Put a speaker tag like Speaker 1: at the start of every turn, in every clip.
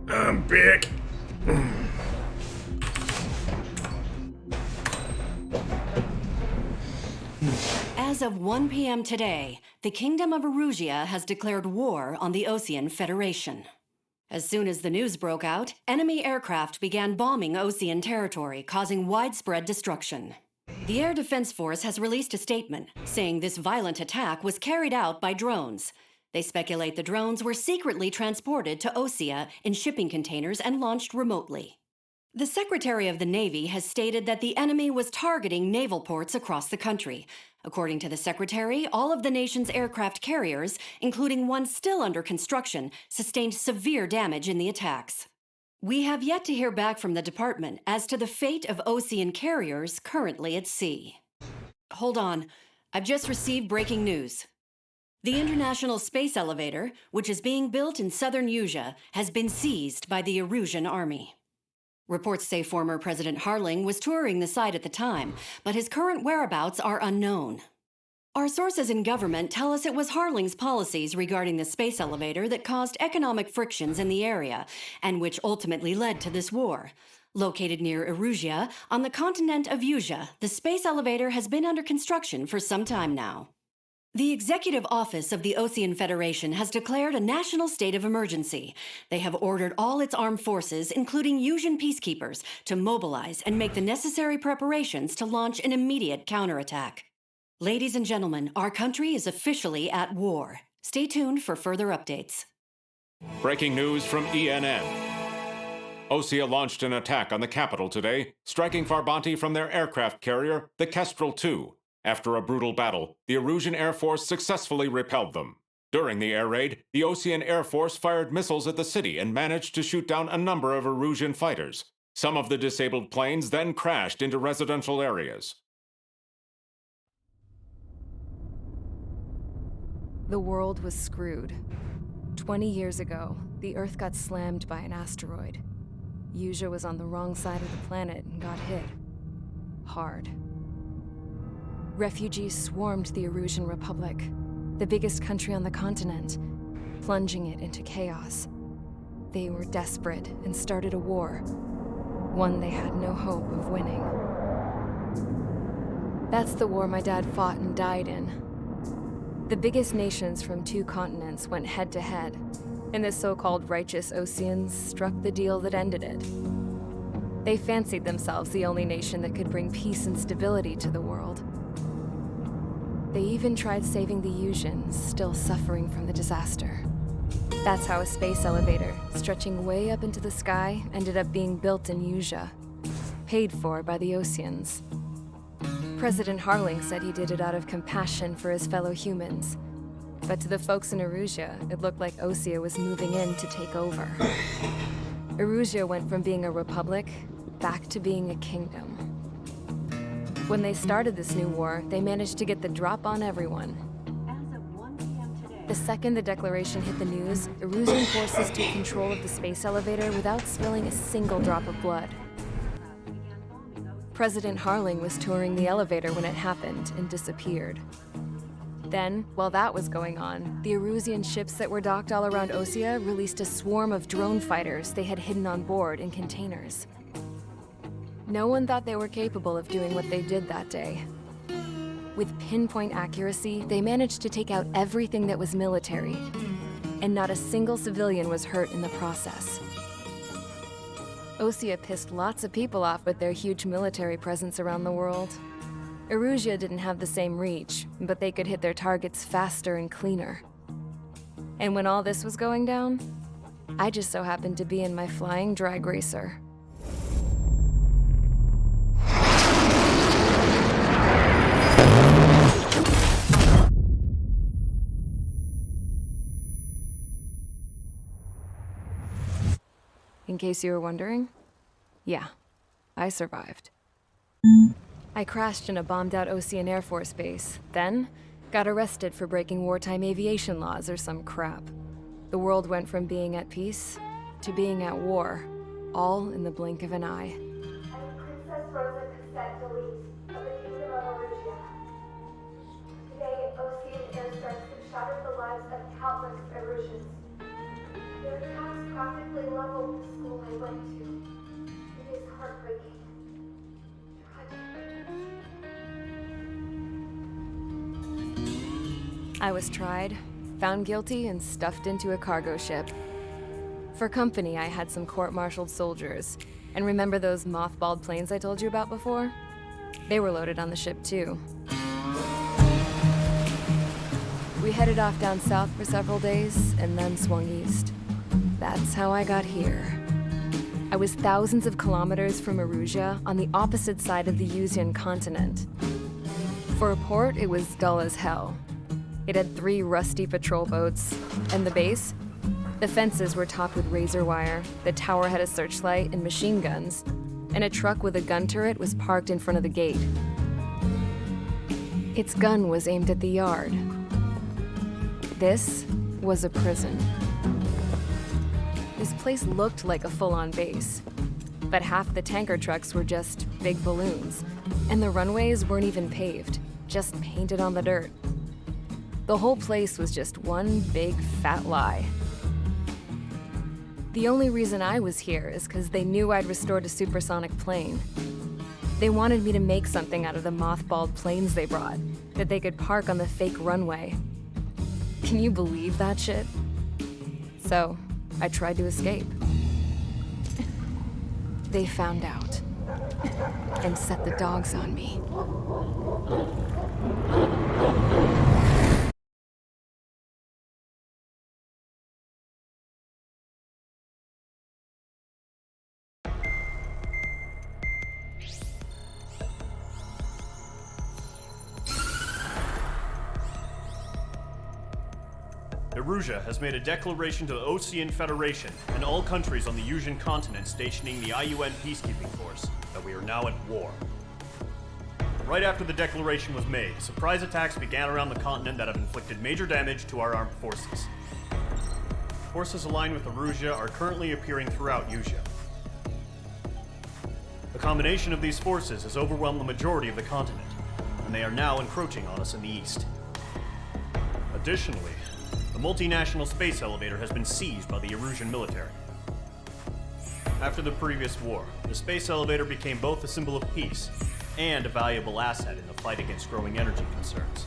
Speaker 1: I'm back.
Speaker 2: As of 1 p.m. today, the Kingdom of Erusia has declared war on the Osean Federation. As soon as the news broke out, enemy aircraft began bombing Osean territory, causing widespread destruction. The Air Defense Force has released a statement saying this violent attack was carried out by drones. They speculate the drones were secretly transported to Osea in shipping containers and launched remotely. The Secretary of the Navy has stated that the enemy was targeting naval ports across the country. According to the Secretary, all of the nation's aircraft carriers, including one still under construction, sustained severe damage in the attacks. We have yet to hear back from the department as to the fate of Osean carriers currently at sea. Hold on. I've just received breaking news. The International Space Elevator, which is being built in southern Usea, has been seized by the Erusian army. Reports say former President Harling was touring the site at the time, but his current whereabouts are unknown. Our sources in government tell us it was Harling's policies regarding the space elevator that caused economic frictions in the area, and which ultimately led to this war. Located near Erusia, on the continent of Usea, the space elevator has been under construction for some time now. The Executive Office of the Osean Federation has declared a national state of emergency. They have ordered all its armed forces, including Usian peacekeepers, to mobilize and make the necessary preparations to launch an immediate counterattack. Ladies and gentlemen, our country is officially at war. Stay tuned for further updates.
Speaker 3: Breaking news from ENN. Osea launched an attack on the capital today, striking Farbanti from their aircraft carrier, the Kestrel II. After a brutal battle, the Erusian Air Force successfully repelled them. During the air raid, the Osean Air Force fired missiles at the city and managed to shoot down a number of Erusian fighters. Some of the disabled planes then crashed into residential areas.
Speaker 4: The world was screwed. 20 years ago, the Earth got slammed by an asteroid. Usea was on the wrong side of the planet and got hit. Hard. Refugees swarmed the Erusian Republic, the biggest country on the continent, plunging it into chaos. They were desperate and started a war, one they had no hope of winning. That's the war my dad fought and died in. The biggest nations from 2 continents went head-to-head, and the so-called righteous Oseans struck the deal that ended it. They fancied themselves the only nation that could bring peace and stability to the world. They even tried saving the Usians, still suffering from the disaster. That's how a space elevator, stretching way up into the sky, ended up being built in Usea, paid for by the Oseans. President Harling said he did it out of compassion for his fellow humans. But to the folks in Erusia, it looked like Osea was moving in to take over. Erusia went from being a republic back to being a kingdom. When they started this new war, they managed to get the drop on everyone.
Speaker 2: As of 1 p.m. today,
Speaker 4: The second the declaration hit the news, Erusian forces took control of the space elevator without spilling a single drop of blood. President Harling was touring the elevator when it happened and disappeared. Then, while that was going on, the Erusian ships that were docked all around Osea released a swarm of drone fighters they had hidden on board in containers. No one thought they were capable of doing what they did that day. With pinpoint accuracy, they managed to take out everything that was military, and not a single civilian was hurt in the process. Osea pissed lots of people off with their huge military presence around the world. Erusia didn't have the same reach, but they could hit their targets faster and cleaner. And when all this was going down, I just so happened to be in my flying drag racer. In case you were wondering, yeah, I survived. I crashed in a bombed-out Osean Air Force base, then got arrested for breaking wartime aviation laws or some crap. The world went from being at peace to being at war, all in the blink of an eye.
Speaker 5: Princess Rosa Cassette Delete of the Kingdom of Erusia. Today, Osean airstrikes have shattered the lives of countless Erusians. Their attacks practically leveled
Speaker 4: I was tried, found guilty, and stuffed into a cargo ship. For company, I had some court-martialed soldiers. And remember those mothballed planes I told you about before? They were loaded on the ship too. We headed off down south for several days, and then swung east. That's how I got here. I was thousands of kilometers from Erusia, on the opposite side of the Yuzian continent. For a port, it was dull as hell. It had 3 rusty patrol boats, and the base? The fences were topped with razor wire, the tower had a searchlight and machine guns, and a truck with a gun turret was parked in front of the gate. Its gun was aimed at the yard. This was a prison. This place looked like a full-on base, but half the tanker trucks were just big balloons, and the runways weren't even paved, just painted on the dirt. The whole place was just one big fat lie. The only reason I was here is because they knew I'd restored a supersonic plane. They wanted me to make something out of the mothballed planes they brought, that they could park on the fake runway. Can you believe that shit? So, I tried to escape. They found out, and set the dogs on me.
Speaker 1: Erusia has made a declaration to the Osean Federation and all countries on the Yuzian continent stationing the IUN peacekeeping force that we are now at war. Right after the declaration was made, surprise attacks began around the continent that have inflicted major damage to our armed forces. Forces aligned with Erusia are currently appearing throughout Yusia. The combination of these forces has overwhelmed the majority of the continent, and they are now encroaching on us in the east. Additionally, the multinational space elevator has been seized by the Erusian military. After the previous war, the space elevator became both a symbol of peace and a valuable asset in the fight against growing energy concerns.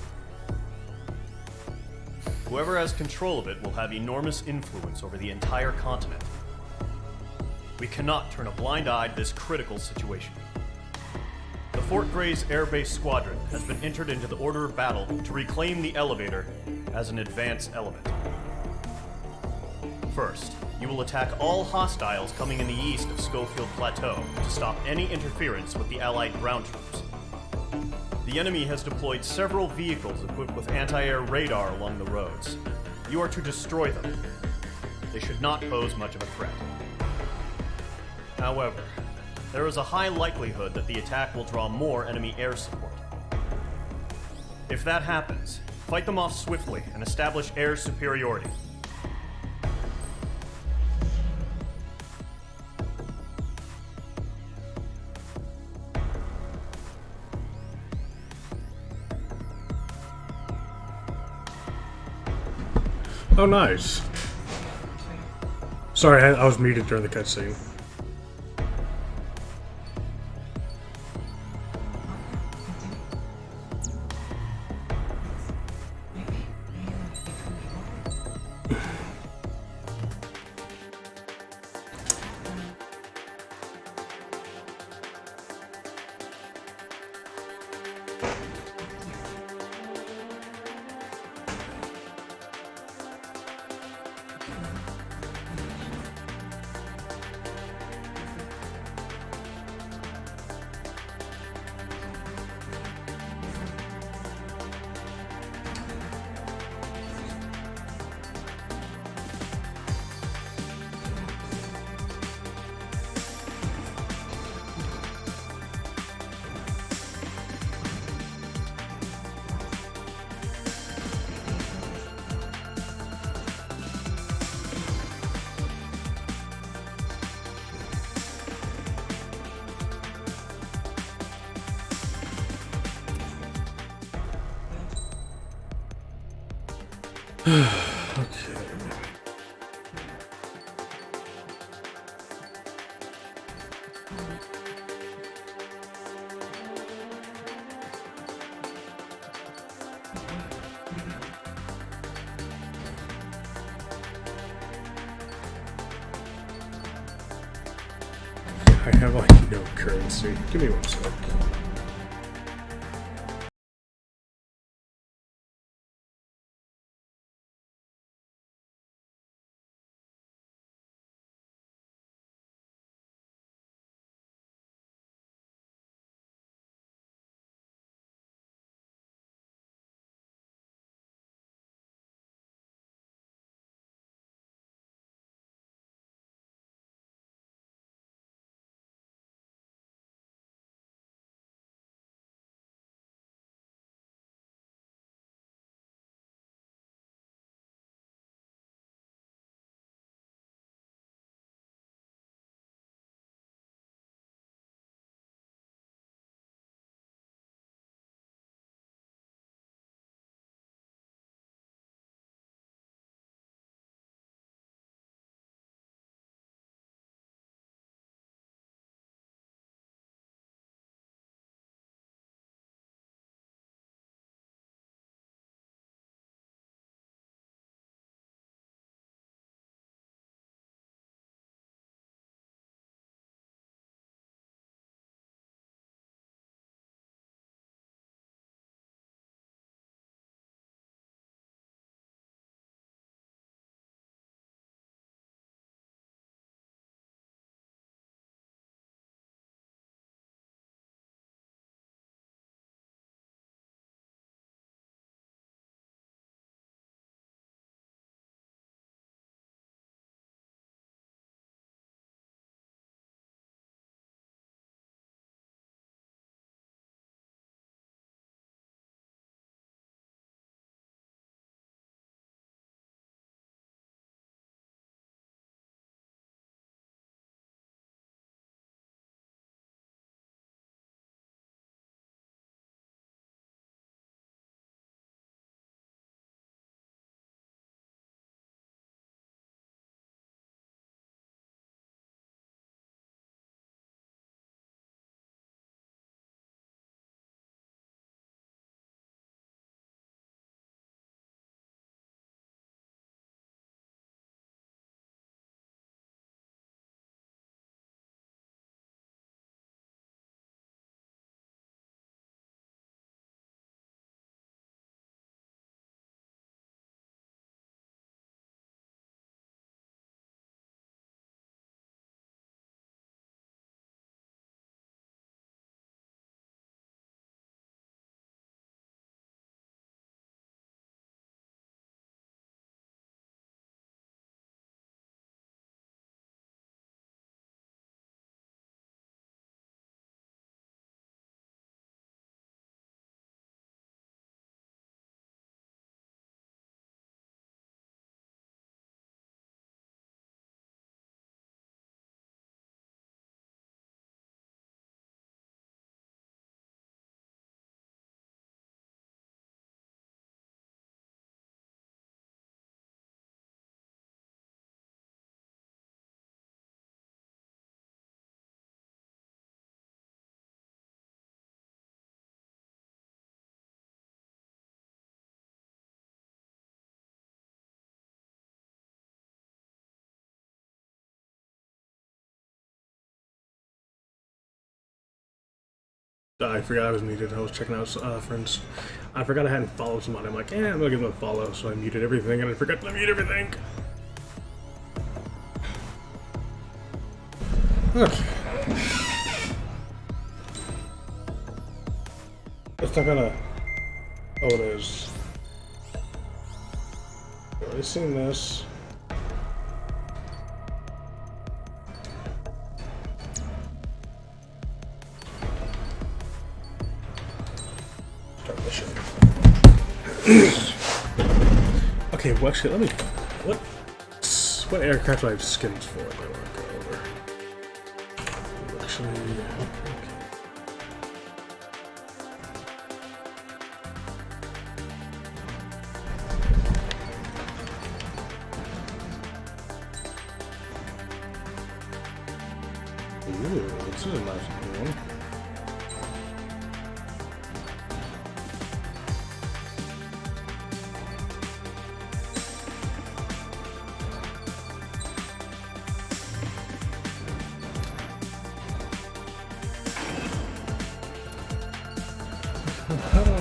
Speaker 1: Whoever has control of it will have enormous influence over the entire continent. We cannot turn a blind eye to this critical situation. The Fort Grays Air Base Squadron has been entered into the order of battle to reclaim the elevator as an advance element. First, you will attack all hostiles coming in the east of Schofield Plateau to stop any interference with the Allied ground troops. The enemy has deployed several vehicles equipped with anti-air radar along the roads. You are to destroy them. They should not pose much of a threat. However, there is a high likelihood that the attack will draw more enemy air support. If that happens, fight them off swiftly and establish air superiority.
Speaker 6: Oh, nice. Sorry, I was muted during the cutscene. Okay. I have like no currency. Give me one sec. I forgot I was muted. I was checking out friends. I forgot I hadn't followed somebody. I'm like, I'm gonna give them a follow, so I muted everything, and I forgot to mute everything. Okay. It's not gonna. Oh, it is. I've already seen this. Okay, well, actually, let me. What aircraft do I have skins for? I want to go over. Actually, okay. Ooh, this is a nice one. How do I...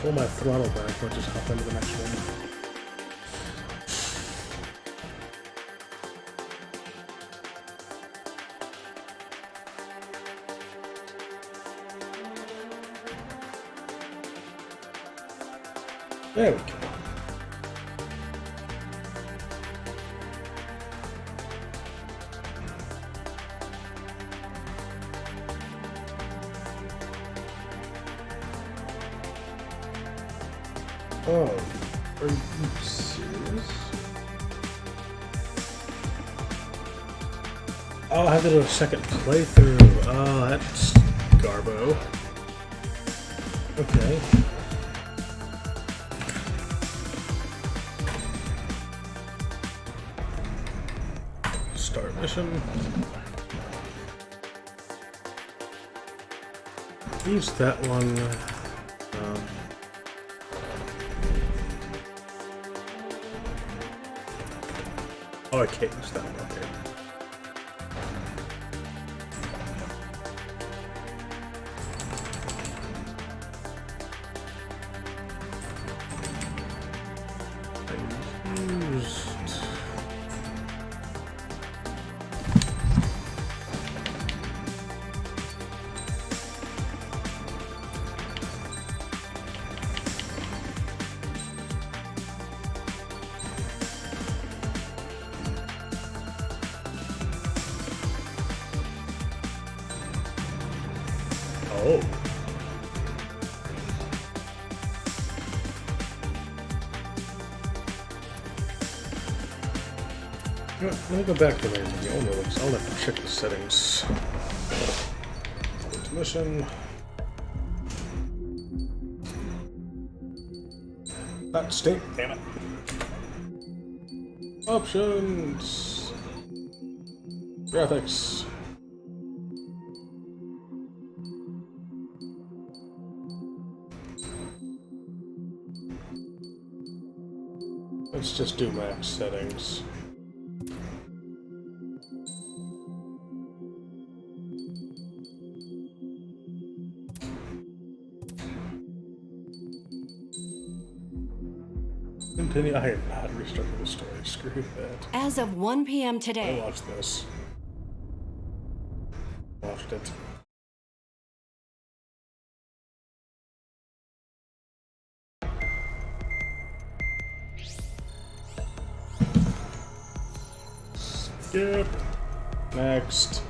Speaker 6: Pull my throttle back, I'll just hop into the next one. There we go. Oh, are you serious? Oh, I have to do a second playthrough. Oh, that's garbo. Okay. Start mission. Use that one. Oh, I can't use that one. Okay. I used... Oh. You know what, let me go back to my notes. I'll have to check the settings. Mission. That state, damn it. Options. Graphics. Let's just do max settings. Continue. I am not restarting the story. Screw that.
Speaker 2: As of 1 p.m.
Speaker 6: I
Speaker 2: today,
Speaker 6: watched this. Watched it. Skip. Next.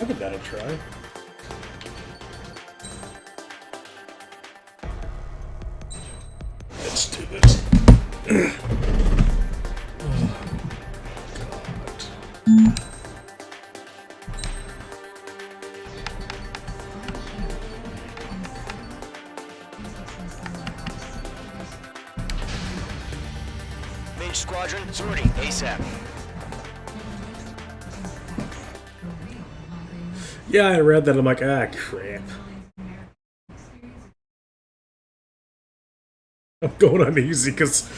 Speaker 6: I'll give that a try. Let's do this. Oh, God.
Speaker 7: Mage Squadron, sorting ASAP.
Speaker 6: Yeah, I read that. I'm like, ah, crap. I'm going on easy because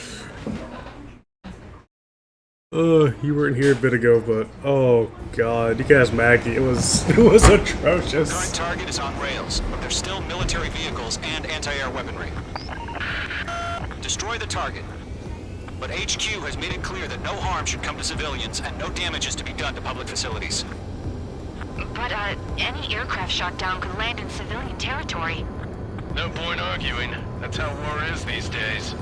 Speaker 6: You weren't here a bit ago, but oh god, you guys, Maggie, it was atrocious.
Speaker 8: Current target is on rails, but there's still military vehicles and anti-air weaponry. Destroy the target. But HQ has made it clear that no harm should come to civilians and no damage is to be done to public facilities.
Speaker 9: But, any aircraft shot down could land in civilian territory.
Speaker 10: No point arguing. That's how war is these days.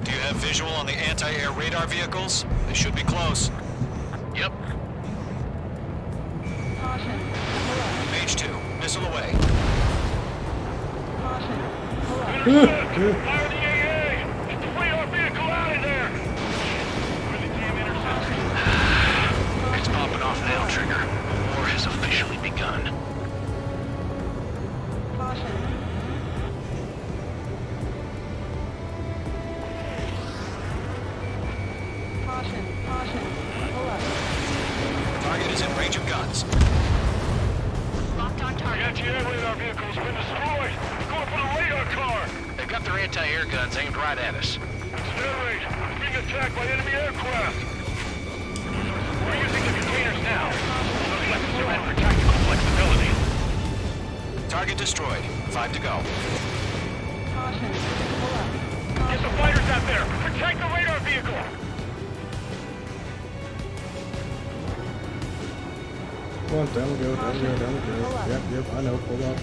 Speaker 8: Do you have visual on the anti-air radar vehicles? They should be close.
Speaker 10: Yep.
Speaker 8: Mage 2, missile away.
Speaker 10: Fire the AA! Get the radar vehicle out of there! Where the damn interceptor?
Speaker 7: It's popping off now, Trigger. War has officially begun.
Speaker 8: Target is in range of guns.
Speaker 9: Locked on
Speaker 10: The
Speaker 9: target.
Speaker 10: anti-air radar vehicle's been destroyed! We're going for the radar car!
Speaker 7: They've got their anti-air guns aimed right at us.
Speaker 10: Accelerate! We're being attacked by enemy aircraft! We're using the containers now. Those weapons are meant for tactical flexibility.
Speaker 8: Target destroyed. 5 to go.
Speaker 10: Get the fighters out there! Protect the radar vehicle!
Speaker 6: Come on, down we go, down we go, down we go. Yep, I know, hold on.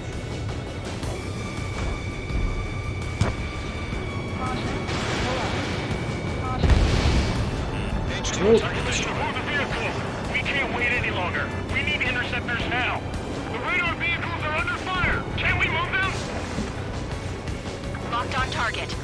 Speaker 8: Mage 2,
Speaker 6: Nope.
Speaker 8: target destroyed.
Speaker 10: Move the vehicle! We can't wait any longer. We need interceptors now. The radar vehicles are under fire. Can we move them?
Speaker 9: Locked on target.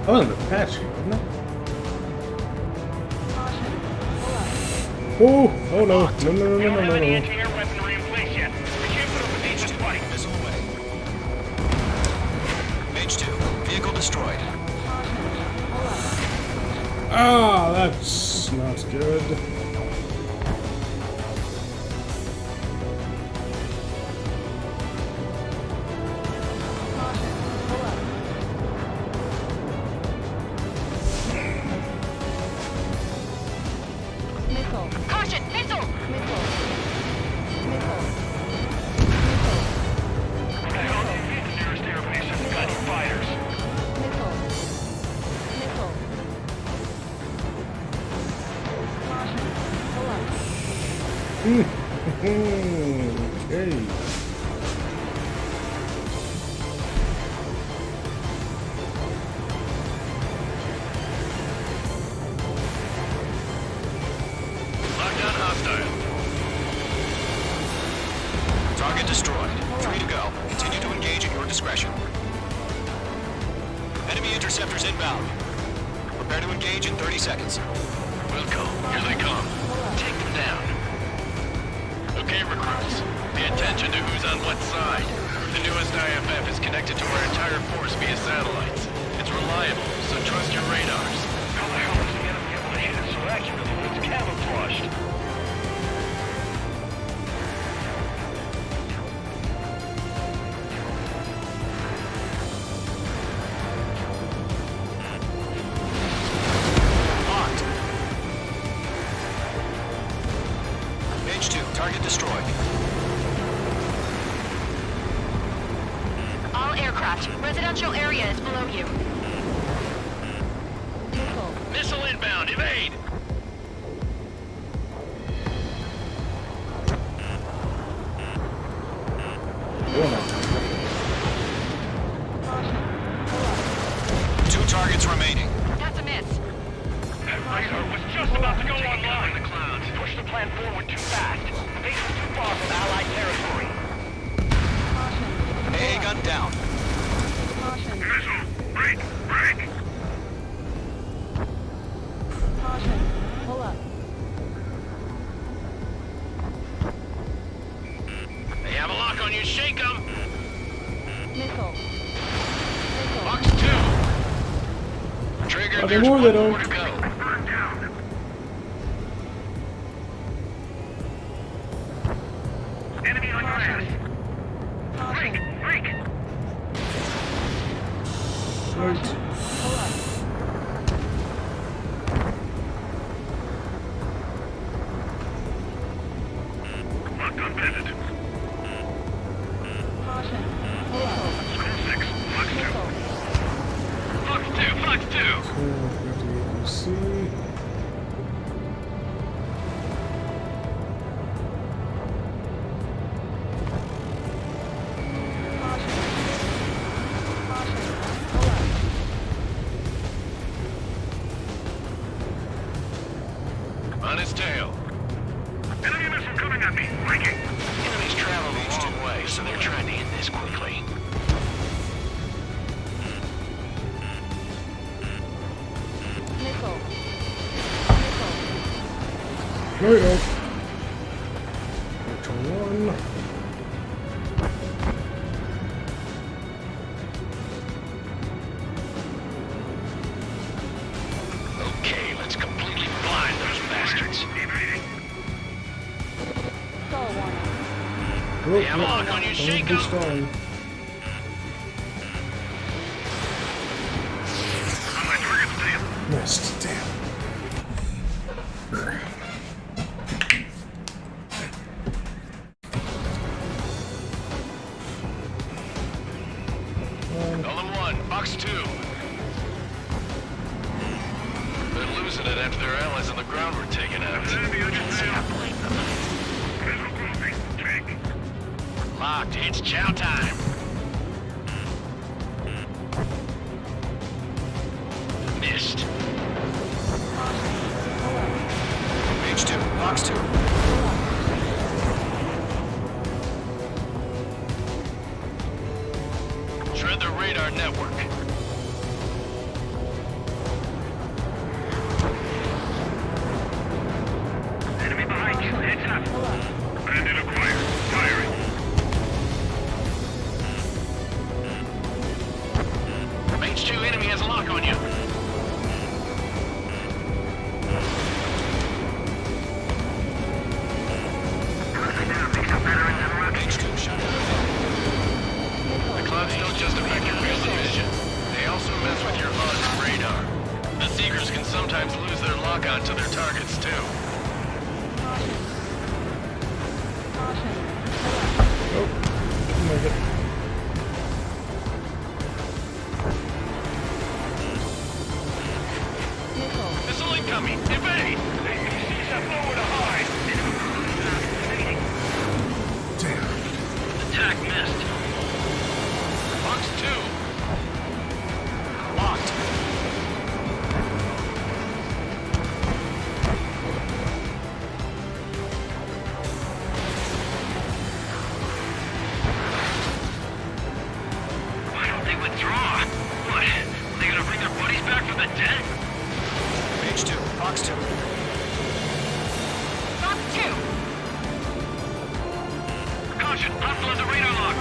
Speaker 6: Oh, the Apache, wasn't it? Oh no, no.
Speaker 10: We don't have any anti-air weaponry in place yet. We can't put up a
Speaker 8: Mage 2,
Speaker 10: decent fight.
Speaker 8: missile away. Mage 2, vehicle destroyed.
Speaker 6: Ah, that's not good.
Speaker 9: Caution! Missile!
Speaker 10: The nearest airbase hasn't got any fighters.
Speaker 6: Okay.
Speaker 10: Lockdown hostile.
Speaker 8: Target destroyed. 3 to go. Continue to engage at your discretion. Enemy interceptors inbound. Prepare to engage in 30 seconds.
Speaker 10: Wilco, here they come. Take them down. Okay, recruits. Pay attention to who's on what side. The newest IFF is connected to our entire force via satellites. It's reliable, so trust your radars. How the hell is the enemy able to hit it so accurately when it's camouflaged?
Speaker 8: Locked. Mage 2, target destroyed.
Speaker 9: All aircraft. Residential area is below you.
Speaker 10: Missile inbound, evade!
Speaker 8: Two targets remaining.
Speaker 9: That's a miss.
Speaker 10: That radar was just about to go online. The clouds. Push the plan forward too fast. The base is too far from Allied territory.
Speaker 8: AA gun down.
Speaker 10: Missile! Break! Break! Fox 2! Trigger,
Speaker 6: Okay,
Speaker 10: there's
Speaker 6: more
Speaker 10: one
Speaker 6: they don't.
Speaker 10: more to go.
Speaker 7: Enemy on your ass. Break!
Speaker 6: Right.
Speaker 7: Locked on bandit. Score 6, Fox 2.
Speaker 10: Fox 2!
Speaker 6: Got the APC.
Speaker 10: On his tail.
Speaker 7: Enemy missile coming at me. Breaking.
Speaker 8: Enemies traveled a long way, so they're trying to end this quickly.
Speaker 6: There we go. Turn 1.
Speaker 10: Okay, let's completely blind those bastards.
Speaker 7: Evading.
Speaker 6: They
Speaker 10: have a lock on you, shake 'em.
Speaker 7: On my target's tail.
Speaker 6: Missed. Damn.
Speaker 10: Golem 1, Fox 2. They're losing it after their allies on the ground were taken out.
Speaker 7: Enemy on your tail.
Speaker 8: Blame them.
Speaker 7: Missile closing. Take.
Speaker 10: Locked, it's chow time. Missed.
Speaker 8: H2, Fox 2.
Speaker 10: Shred the radar network.
Speaker 7: Enemy behind you. Heads up. Bandit acquired. Firing.
Speaker 10: H2 enemy has a lock on you.
Speaker 8: H2 shut down.
Speaker 10: The clouds don't just affect your field of vision. They also mess with your HUD's radar. The Seekers can sometimes lose their lock-on to their targets, too.
Speaker 6: Make it.
Speaker 10: Missile incoming! Evade!
Speaker 7: APCs have nowhere to hide.
Speaker 6: Damn.
Speaker 10: Attack missed. Fox 2.
Speaker 8: Locked.
Speaker 10: Why don't they withdraw? What? Are they gonna bring their buddies back from the dead?
Speaker 8: H2, Fox 2.
Speaker 9: Fox 2!
Speaker 10: Caution! Hostile on the radar lock!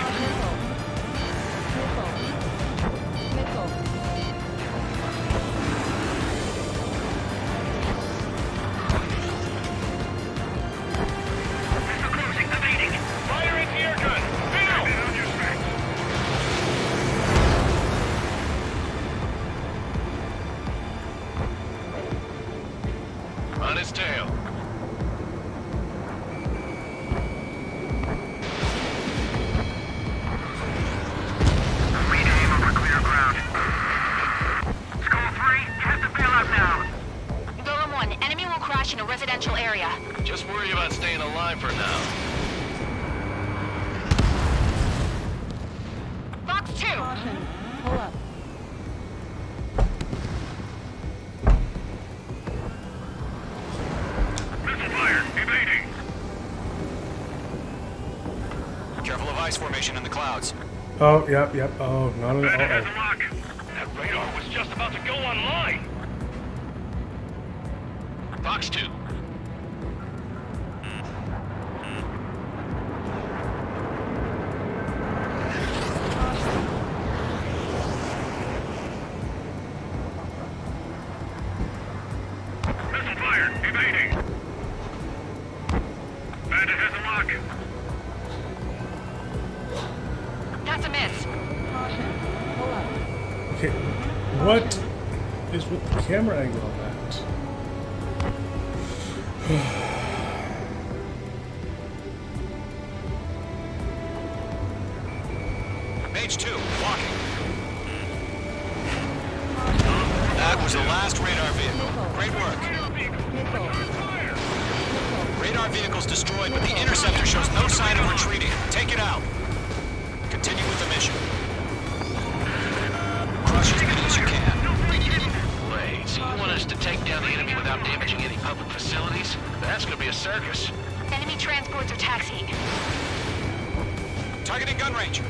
Speaker 7: Missile closing. Evading.
Speaker 10: Fire into your gun!
Speaker 7: Bandit on your back.
Speaker 10: On his tail.
Speaker 7: Regain over clear ground. Skull 3, you have to bail out now.
Speaker 9: Golem 1, enemy will crash in a residential area.
Speaker 10: Just worry about staying alive for now.
Speaker 9: Fox 2!
Speaker 7: Missile fired. Evading.
Speaker 8: Careful of ice formation in the clouds.
Speaker 6: Oh, yep. Oh, not an.
Speaker 7: Bandit has a
Speaker 6: Uh
Speaker 7: lock. That radar was just about to go online.
Speaker 10: Fox 2.
Speaker 6: Okay, what is with the camera angle on that?
Speaker 8: Mage 2, walking. That was the last radar vehicle. Great work. Radar vehicle's destroyed, but the interceptor shows no sign of retreating. Take it out. Continue with the mission. Crush as many as you can.
Speaker 10: Wait, so you want us to take down the enemy without damaging any public facilities? That's gonna be a circus.
Speaker 9: Enemy transports are taxiing.
Speaker 8: Targeting gun range.
Speaker 10: No,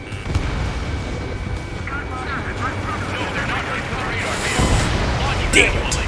Speaker 10: they're not ready for the radar vehicle.
Speaker 6: Damn it!